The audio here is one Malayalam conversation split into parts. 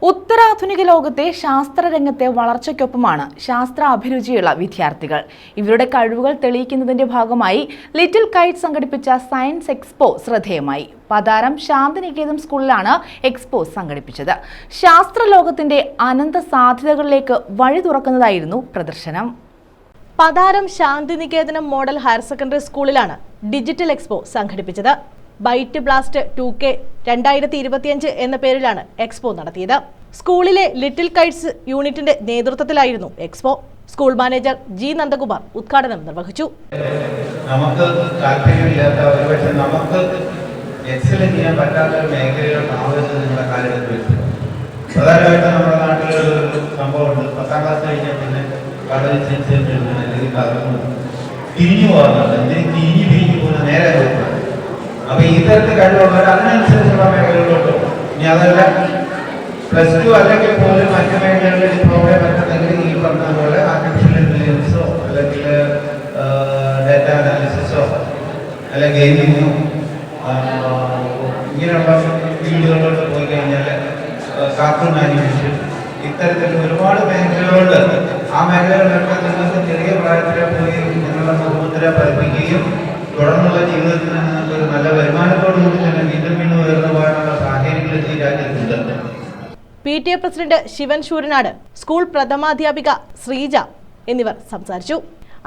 ഉത്തരാധുനിക ലോകത്തെ ശാസ്ത്രരംഗത്തെ വളർച്ചയ്ക്കൊപ്പമാണ് ശാസ്ത്ര അഭിരുചിയുള്ള വിദ്യാർത്ഥികൾ. ഇവരുടെ കഴിവുകൾ തെളിയിക്കുന്നതിന്റെ ഭാഗമായി ലിറ്റിൽ കൈറ്റ് സംഘടിപ്പിച്ച സയൻസ് എക്സ്പോ ശ്രദ്ധേയമായി. പതാരം ശാന്തിനികേതൻ സ്കൂളിലാണ് എക്സ്പോ സംഘടിപ്പിച്ചത്. ശാസ്ത്രലോകത്തിന്റെ അനന്ത സാധ്യതകളിലേക്ക് വഴി തുറക്കുന്നതായിരുന്നു പ്രദർശനം. പതാരം ശാന്തിനികേതനം മോഡൽ ഹയർ സെക്കൻഡറി സ്കൂളിലാണ് ഡിജിറ്റൽ എക്സ്പോ സംഘടിപ്പിച്ചത്. ബൈറ്റ് ബ്ലാസ്റ്റ് 2K 2025 എന്ന പേരിലാണ് എക്സ്പോ നടത്തിയത്. സ്കൂളിലെ ലിറ്റിൽ കൈറ്റ്സ് യൂണിറ്റിന്റെ നേതൃത്വത്തിലായിരുന്നു expo. School manager G Nandakumar ഉദ്ഘാടനം നിർവഹിച്ചു. നമുക്ക് താല്പര്യമില്ലാത്ത ഒരുപക്ഷെ നമുക്ക് എക്സൽ ചെയ്യാൻ പറ്റാത്ത മേഖലകളിലാണ് നിങ്ങളുടെ കാലഘട്ടത്തിൽ പ്രധാനമായിട്ടും നമ്മുടെ നാട്ടിലൊരു സംഭവമുണ്ട്. 10ാം ക്ലാസ് കഴിഞ്ഞാൽ പിന്നെ തിരിഞ്ഞു പോകുന്നുണ്ട്. എന്തിനും തിരിഞ്ഞു പോകുന്ന നേരെ പോകുന്നത്. അപ്പൊ ഈ തരത്തിൽ കഴിവുള്ളവർ അതിനനുസരിച്ചുള്ള മേഖലകളിലോട്ട്. ഇനി അതല്ല +2 അല്ലെങ്കിൽ പോലും മറ്റു മേഖലകളിൽ ഡിപ്ലോമയോ മറ്റെന്തെങ്കിലും ഈ പറഞ്ഞതുപോലെ ആർട്ടിഫിഷ്യൽ ഇന്റലിജൻസോ അല്ലെങ്കിൽ ഡാറ്റ അനാലിസിസോ അല്ലെങ്കിൽ ഗെയിമിങ്ങോ ഇങ്ങനെയുള്ള ഫീൽഡുകളിലോട്ട് പോയി കഴിഞ്ഞാൽ കാർട്ടൂൺ ആനിമേഷൻ ഇത്തരത്തിൽ ഒരുപാട് മേഖലകളുണ്ട്. ആ മേഖലകളിലൊക്കെ നിങ്ങൾക്ക് ചെറിയ പ്രായത്തിലെ പോയി നിങ്ങളുടെ മുഖമുദ്ര പതിപ്പിക്കുകയും തുടർന്നുള്ള ജീവിതത്തിൽ നിങ്ങൾക്ക് ഒരു നല്ല വരുമാനത്തോടുകൂടി തന്നെ വീണ്ടും ഉയർന്നു പോകാനുള്ള സാഹചര്യങ്ങൾ ഈ രാജ്യത്തുണ്ട്. PTA president Shivan Sooranad, school പ്രഥമാധ്യാപിക ശ്രീജ എന്നിവർ സംസാരിച്ചു.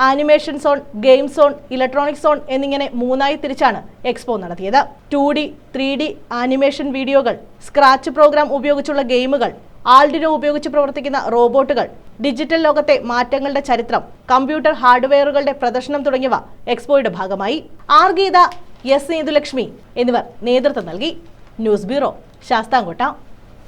Animation zone, game zone, electronic zone എന്നിങ്ങനെ 3ആയി തിരിച്ചാണ് എക്സ്പോ നടത്തിയത്. 2D, 3D ആനിമേഷൻ വീഡിയോകൾ, സ്ക്രാച്ച് പ്രോഗ്രാം ഉപയോഗിച്ചുള്ള ഗെയിമുകൾ, ആൾഡിനോ ഉപയോഗിച്ച് പ്രവർത്തിക്കുന്ന റോബോട്ടുകൾ, ഡിജിറ്റൽ ലോകത്തെ മാറ്റങ്ങളുടെ ചരിത്രം, കമ്പ്യൂട്ടർ ഹാർഡ്വെയറുകളുടെ പ്രദർശനം തുടങ്ങിയവ എക്സ്പോയുടെ ഭാഗമായി. ആർ ഗീത, എസ് നീതുലക്ഷ്മി എന്നിവർ നേതൃത്വം നൽകി. News bureau, Sasthamkotta.